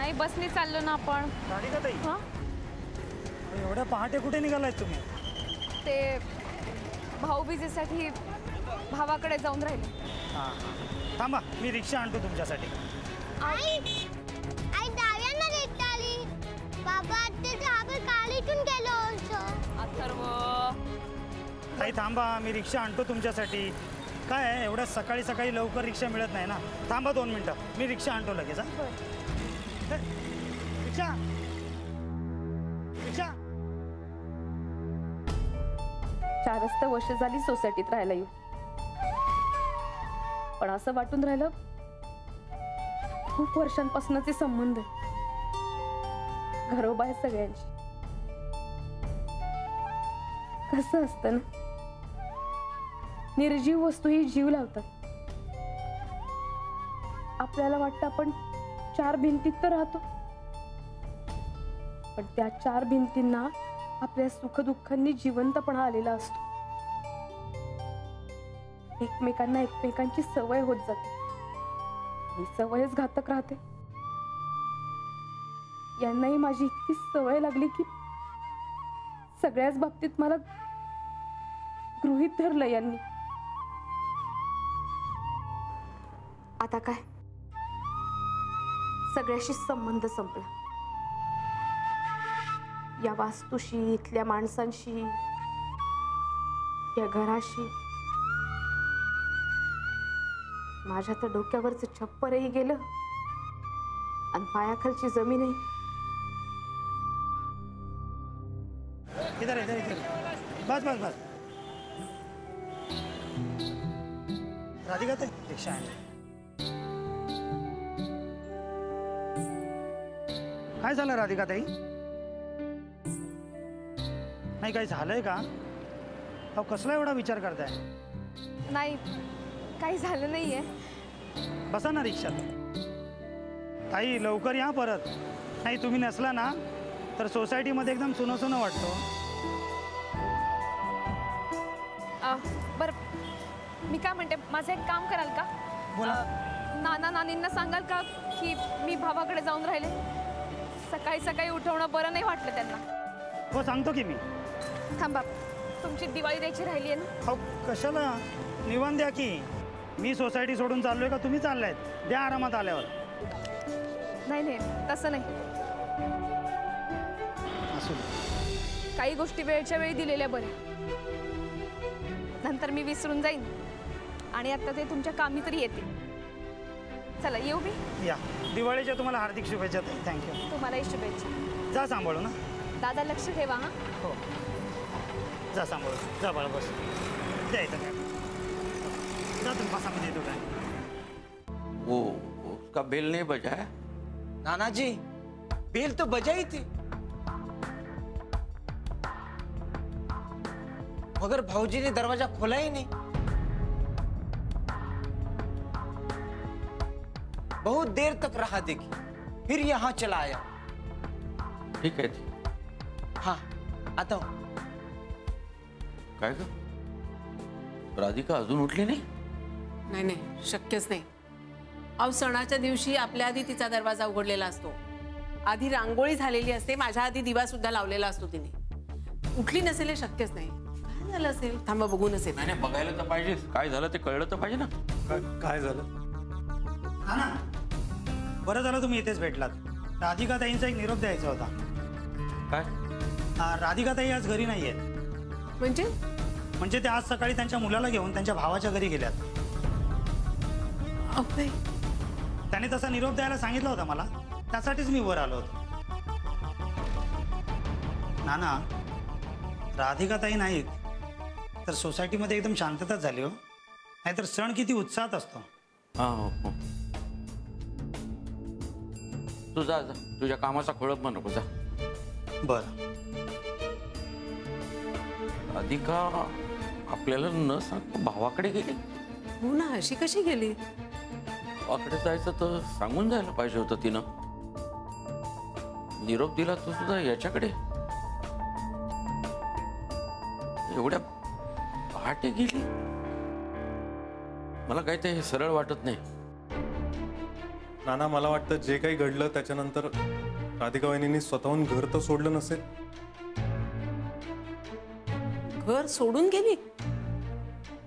नाही बसने चाललो ना आपण. राधिका ताई, हां एवढ्या पहाटे कुठे निघालाय तुम्ही? ते भाऊबीजेसाठी भावाकडे जाऊन राहिले. हां थांबा, मी रिक्षा आणतो तुमच्यासाठी. आई आई डाव्यांना लेट आली. बाबा ते आपण कालीतून गेलो होतो. अथर्व ताई थांबा, मी रिक्षा आणतो तुमच्यासाठी. काय आहे, एवढ्या सकाळी सकाळी लवकर रिक्षा मिळत नाही ना. थांबा 2 मिनटं, मी रिक्षा आणतो लगेच. रिक्षा रिक्षा. 4 वर्ष झाली सोसायटीत राहायला येऊ, पण असं वाटून राहिलं खूप वर्षांपासूनचे संबंध घरोबाहेर सगळ्यांची. कसं असतं ना, निर्जीव वस्तू ही जीव लावतात. आपल्याला वाटतं आपण 4 भिंतीत तर राहतो, पण त्या 4 भिंतींना आपल्या सुखदुःखांनी जिवंतपणा आलेला असतो. एकमेकांना एकमेकांची सवय होत जाते, ही सवयच घातक राहते. यांनाही माझी इतकी सवय लागली की सगळ्याच बाबतीत मला गृहीत धरलं यांनी. आता काय, सगळ्याशी संबंध संपला. या वास्तूशी, इथल्या माणसांशी, या घराशी. माझ्या तर डोक्यावरचं छप्परही गेलं आणि पायाखालची जमीनही. इधर इधर इधर, बस बस बस. राधिका ताई, रिक्षा आणली. काय झालं राधिका ताई? नाही काही झालंय का? अहो कसला एवढा विचार करताय? नाही, काही झालं नाहीये. बसा ना रिक्षात. ताई लवकर या परत. नाही तुम्ही नसला ना तर सोसायटीमध्ये एकदम सुनं सुनं वाटतो. बरं, मी काय म्हणते, माझं एक काम कराल का? बोला. नाना नानींना सांगाल का की मी भावाकडे जाऊन राहिले? सकाळी सकाळी उठवणं बरं नाही वाटलं त्यांना. हो सांगतो की मी. थांबा, तुमची दिवाळी द्यायची राहिली आहे ना? हो कशाला, निवांत द्या की. मी सोसायटी सोडून चाललोय का तुम्ही चाललायत? द्या आरामात आल्यावर. नाही नाही, तसं नाही. असू दे. काही गोष्टी वेळच्या वेळी दिलेल्या बऱ्या. नंतर मी विसरून जाईन आणि आता ते तुमच्या कामी तरी येते. चला येऊ मी. या, दिवाळीच्या तुम्हाला हार्दिक शुभेच्छा. थँक्यू. तुम्हालाही शुभेच्छा. जा सांभाळू ना. दादा लक्ष ठेवा. हां हो, जा सांभाळू. जा बाळा, बस. द्यायचं काय जा, तुम पासा में दे दो काय. वो उसका बिल नहीं बजा है? नाना जी, बिल तो बजा ही थी, मगर भाऊजी ने दरवाजा खोला ही नहीं. बहुत देर तक रहा, देखी फिर यहाँ चला आया. ठीक है ठीक. हाँ आता हूँ. काय ग, राधिका अजून उठली नाही? नाही नाही, शक्यच नाही. अहो सणाच्या दिवशी आपल्या आधी तिचा दरवाजा उघडलेला असतो, आधी रांगोळी झालेली असते, माझ्या आधी दिवा सुद्धा लावलेला असतो. तिने उठली नसेल हे शक्यच नाही. काय झालं असेल, थांबा बघून असेल. नाही नाही, बघायला तर पाहिजे. काय झालं ते कळलं तर पाहिजे ना. काय झालं? हा ना, बरं झालं तुम्ही इथेच भेटलात. राधिका ताईंचा एक निरोप द्यायचा होता. काय? राधिका ताई आज घरी नाही आहेत. म्हणजे ते आज सकाळी त्यांच्या मुलाला घेऊन त्यांच्या भावाच्या घरी गेल्यात. त्याने तसा निरोप द्यायला सांगितला होता मला, त्यासाठीच मी वर आलो होतो. नाना, राधिका ताई नाहीत तर सोसायटीमध्ये एकदम शांतताच झाली हो. नाहीतर सण किती उत्साहात असतो. हो. तू जा जा, तुझ्या कामाचा खोळंब नको. जा. बरं. राधिका आपल्याला न सांगता भावाकडे गेली. हो ना, अशी कशी गेली? भावाकडे जायचं तर सांगून जायला पाहिजे होतं तिनं. निरोप दिला तो सुद्धा याच्याकडे. एवढ्या पहाटे गेली. मला काही ते सरळ वाटत नाही. नाना, मला वाटतं जे काही घडलं त्याच्यानंतर राधिका वहिनींनी स्वतःहून घर तर सोडलं नसेल. घर सोडून गेली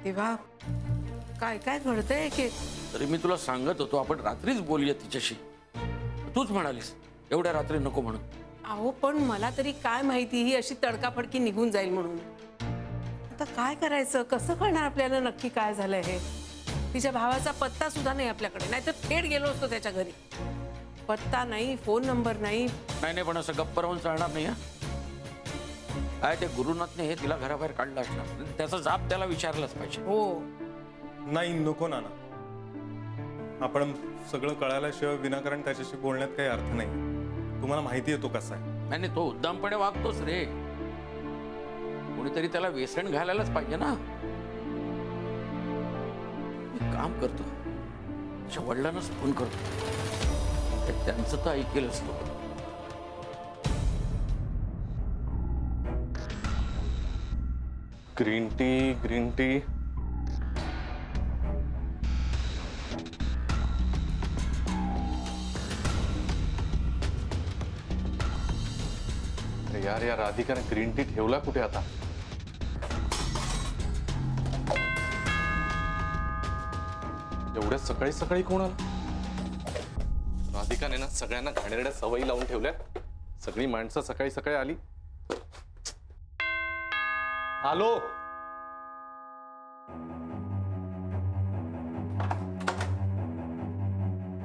तेव्हा काय काय घडतंय की? तरी मी तुला सांगत होतो आपण रात्रीच बोलूया तिच्याशी. तूच म्हणालीस एवढ्या रात्री नको म्हणून. अहो पण मला तरी काय माहिती ही अशी तडकाफडकी निघून जाईल म्हणून. आता काय करायचं, कसं कळणार आपल्याला नक्की काय झालंय हे? तिच्या भावाचा पत्ता सुद्धा नाही आपल्याकडे, नाहीतर थेट गेलो असतो त्याच्या घरी. पत्ता नाही, फोन नंबर नाही. नाही पण असं गप्प राहून चालणार नाही. काय ते गुरुनाथने हे तिला घराबाहेर काढलं असणार, त्याचा जाब त्याला विचारलाच पाहिजे. हो नाही, नको नाना. आपण सगळं कळाल्याशिवाय विनाकारण त्याच्याशी बोलण्यात काही अर्थ नाही. तुम्हाला माहिती आहे तो कसा आहे. नाही तो उद्दामपणे वागतोच रे. कोणीतरी त्याला वेसण घालायलाच पाहिजे ना. मी काम करतो, त्याच्या वडिलांनाच फोन करतो, त्यांचं तर ऐकेलच तो. Green tea, green tea. अरे यार, या राधिकाने ग्रीन टी ठेवला कुठे आता? एवढ्या सकाळी सकाळी कोण आला? राधिकाने ना सगळ्यांना घाणेरड्या सवयी लावून ठेवल्यात. सगळी माणसं सकाळी सकाळी आली. आलो.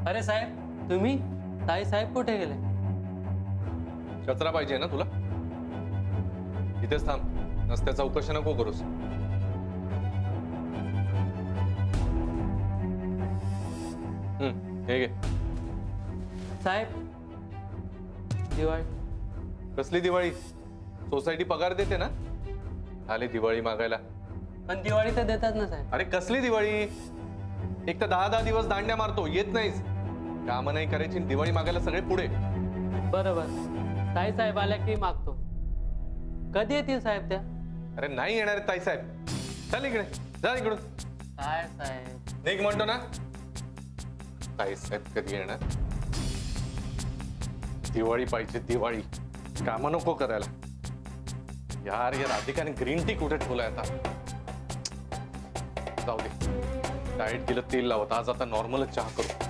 अरे साहेब, तुम्ही? ताई साहेब कुठे गेले? कचरा पाहिजे ना तुला? इथेच थांब, नसत्या चौकशी नको करूस. हे घे. साहेब, दिवाळी. कसली दिवाळी? सोसायटी पगार देते ना? आले दिवाळी मागायला. पण दिवाळी तर देतात ना साहेब. अरे कसली दिवाळी? एक तर 10 दिवस दांड्या मारतो, येत नाहीस. काम नाही करायची, दिवाळी मागायला सगळे पुढे. बरोबर. ताई साहेब आल्या की मागतो. कधी येतील साहेब त्या? अरे नाही येणार ताई साहेब. चल इकडे, जा इकडून. काय साहेब? निघ म्हणतो ना. ताई साहेब कधी येणार? दिवाळी पाहिजे, दिवाळी. काम नको करायला. यार, या राधिकाने ग्रीन टी कुठे ठेवलाय आता? जाऊ दे, डाएट केलं, तेल लावत. आज आता नॉर्मलच चहा करू.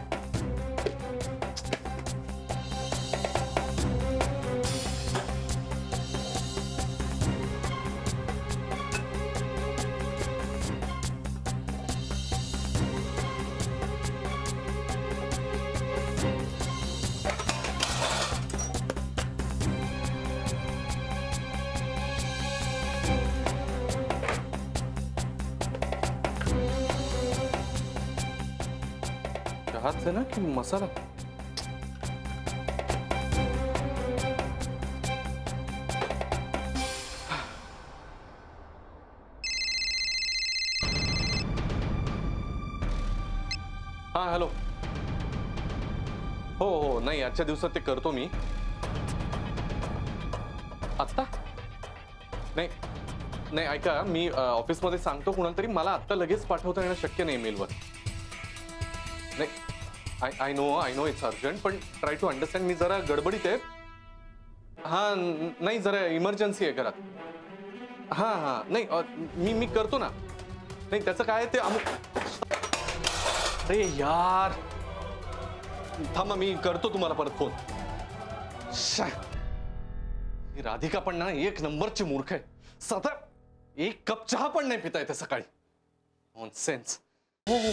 चहाच आहे ना की मसाला? हा, हॅलो. हो हो, नाही आजच्या दिवसात ते करतो मी. आत्ता नाही नाही, ऐका, मी ऑफिसमध्ये सांगतो कुणाला तरी. मला आत्ता लगेच पाठवता येणं शक्य नाही मेलवर. नाही, आय नो इट्स अर्जंट, पण ट्राय टू अंडरस्टँड. मी जरा गडबडीत आहे. हा नाही, जरा इमर्जन्सी आहे घरात. हा हा, नाही मी करतो ना. नाही त्याचं काय ते अरे यार, थांबा, मी करतो तुम्हाला परत फोन. ही राधिका पण ना एक नंबरची मूर्ख आहे. साधा एक कप चहा पण नाही पिता येते सकाळी. नॉनसेन्स. हो हो,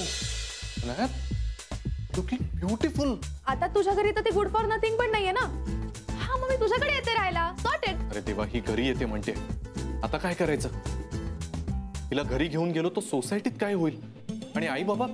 लुकिंग ब्युटिफुल. आता तुझ्या घरी तर ते गुड फॉर नथिंग पण नाहीये ना. हा, मग मी तुझ्याकडे येते राहायला. सॉर्टेड. अरे देवा, ही घरी येते म्हणते. आता काय करायचं? हिला घरी घेऊन गेलो तो सोसायटीत काय होईल? आणि आई बाबा